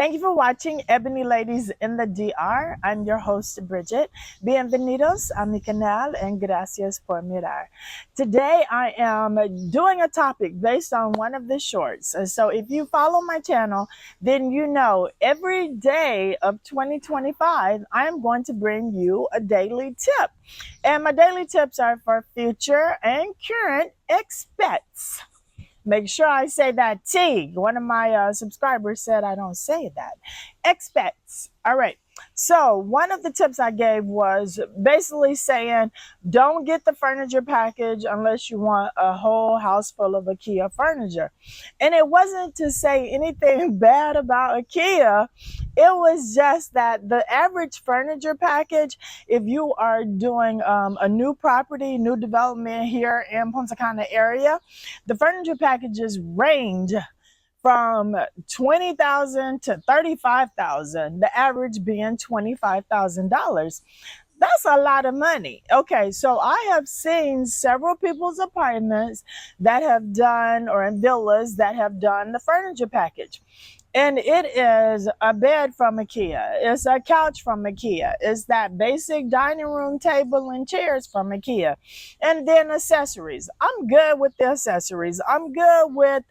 Thank you for watching Ebony Ladies in the DR. I'm your host, Bridget. Bienvenidos a mi canal and gracias por mirar. Today, I am doing a topic based on one of the shorts. So if you follow my channel, then you know every day of 2025, I am going to bring you a daily tip. And my daily tips are for future and current expats. Make sure I say that T. One of my subscribers said I don't say that. Expats. All right. So one of the tips I gave was basically saying don't get the furniture package unless you want a whole house full of IKEA furniture. And it wasn't to say anything bad about IKEA. It was just that the average furniture package, if you are doing a new property, new development here in Punta Cana area, the furniture packages range from 20,000 to 35,000, the average being $25,000. That's a lot of money. Okay, so I have seen several people's apartments that have done, or in villas that have done the furniture package. And it is a bed from IKEA. It's a couch from IKEA. It's that basic dining room table and chairs from IKEA. And then accessories. I'm good with the accessories. I'm good with,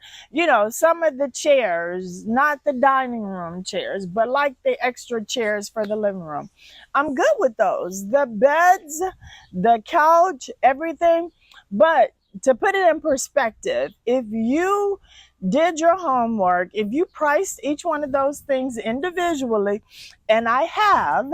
some of the chairs, not the dining room chairs, but like the extra chairs for the living room. I'm good with those. The beds, the couch, everything. But to put it in perspective, if you did your homework, if you priced each one of those things individually, and I have,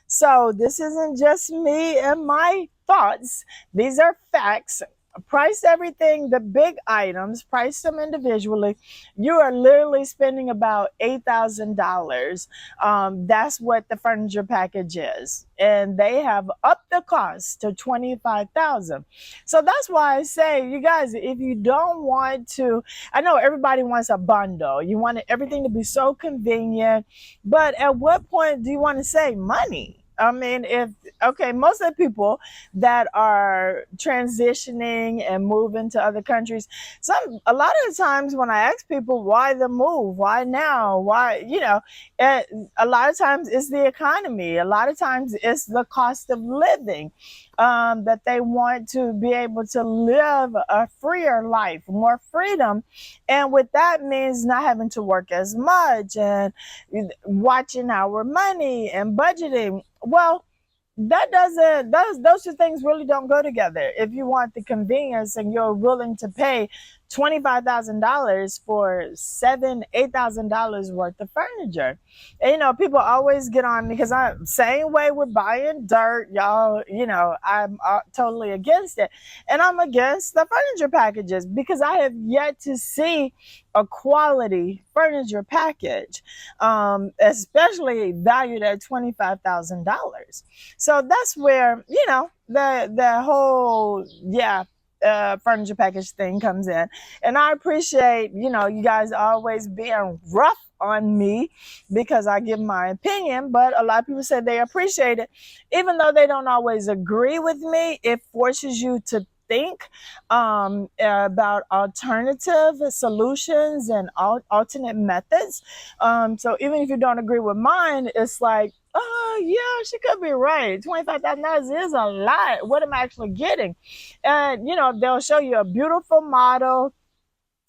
so this isn't just me and my thoughts, these are facts. Price everything, the big items, price them individually. You are literally spending about $8,000. That's what the furniture package is, and they have upped the cost to $25,000. So that's why I say, you guys, if you don't want to, I know everybody wants a bundle. You want everything to be so convenient, but at what point do you want to save money? I mean, most of the people that are transitioning and moving to other countries, a lot of the times when I ask people why the move, why now, a lot of times it's the economy. A lot of times it's the cost of living, that they want to be able to live a freer life, more freedom. And with that means not having to work as much and watching our money and budgeting. Well, those two things really don't go together. If you want the convenience and you're willing to pay $25,000 for $8,000 worth of furniture. And, people always get on me because I'm same way with buying dirt, y'all. I'm totally against it. And I'm against the furniture packages because I have yet to see a quality furniture package, especially valued at $25,000. So that's where, the whole, furniture package thing comes in. And I appreciate, you guys always being rough on me because I give my opinion, but a lot of people say they appreciate it. Even though they don't always agree with me, it forces you to think about alternative solutions and alternate methods. So even if you don't agree with mine, it's like, oh yeah, she could be right. $25,000 is a lot. What am I actually getting? And they'll show you a beautiful model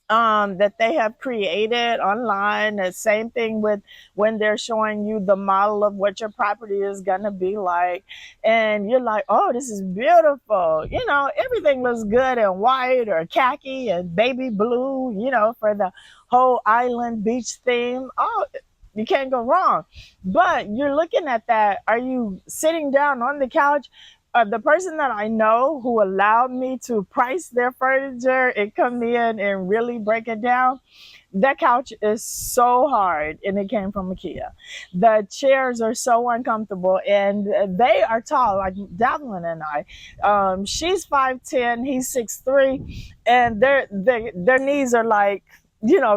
that they have created online. The same thing with when they're showing you the model of what your property is going to be like. And you're like, oh, this is beautiful. Everything looks good in white or khaki and baby blue, for the whole island beach theme. Oh, you can't go wrong. But you're looking at that. Are you sitting down on the couch? The person that I know who allowed me to price their furniture and come in and really break it down, that couch is so hard, and it came from IKEA. The chairs are so uncomfortable, and they are tall, like Devlin and I. She's 5'10", he's 6'3", and their knees are like,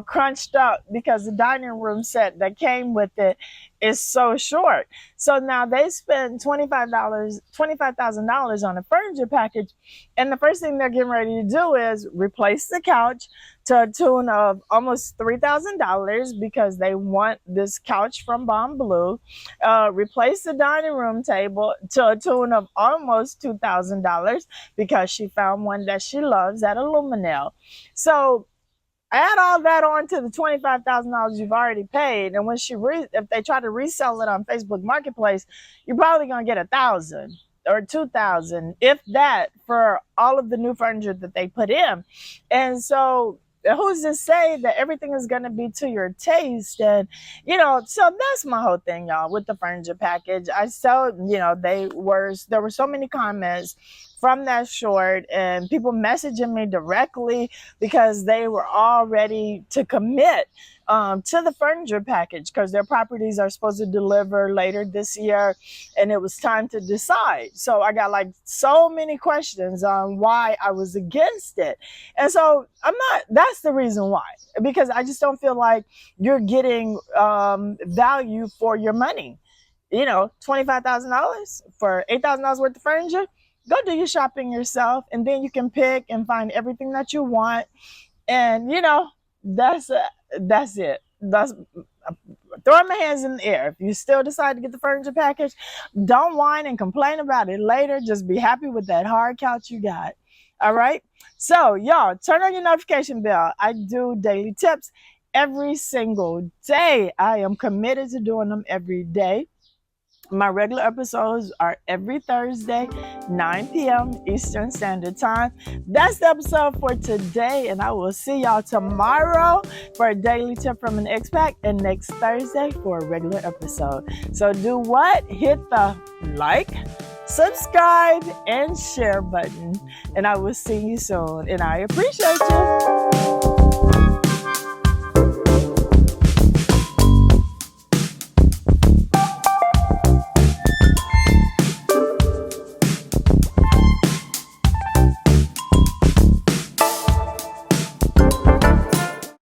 crunched up because the dining room set that came with it is so short. So now they spend $25,000 on a furniture package, and the first thing they're getting ready to do is replace the couch, to a tune of almost $3,000 because they want this couch from Bomb Blue. Replace the dining room table to a tune of almost $2,000 because she found one that she loves at Illuminel. So add all that on to the $25,000 you've already paid, and when if they try to resell it on Facebook Marketplace, you're probably gonna get 1,000 or 2,000, if that, for all of the new furniture that they put in. And so who's to say that everything is going to be to your taste? And so that's my whole thing, y'all, with the furniture package. I saw, there were so many comments from that short, and people messaging me directly because they were all ready to commit to the furniture package because their properties are supposed to deliver later this year, and it was time to decide. So I got like so many questions on why I was against it. And so that's the reason why, because I just don't feel like you're getting value for your money. $25,000 for $8,000 worth of furniture. Go do your shopping yourself, and then you can pick and find everything that you want. And that's it. That's throwing my hands in the air. If you still decide to get the furniture package, don't whine and complain about it later. Just be happy with that hard couch you got. All right. So y'all, turn on your notification bell. I do daily tips every single day. I am committed to doing them every day. My regular episodes are every Thursday, 9 p.m. Eastern Standard Time. That's the episode for today, and I will see y'all tomorrow for a daily tip from an expat, and next Thursday for a regular episode. So do what? Hit the like, subscribe, and share button, and I will see you soon, and I appreciate you.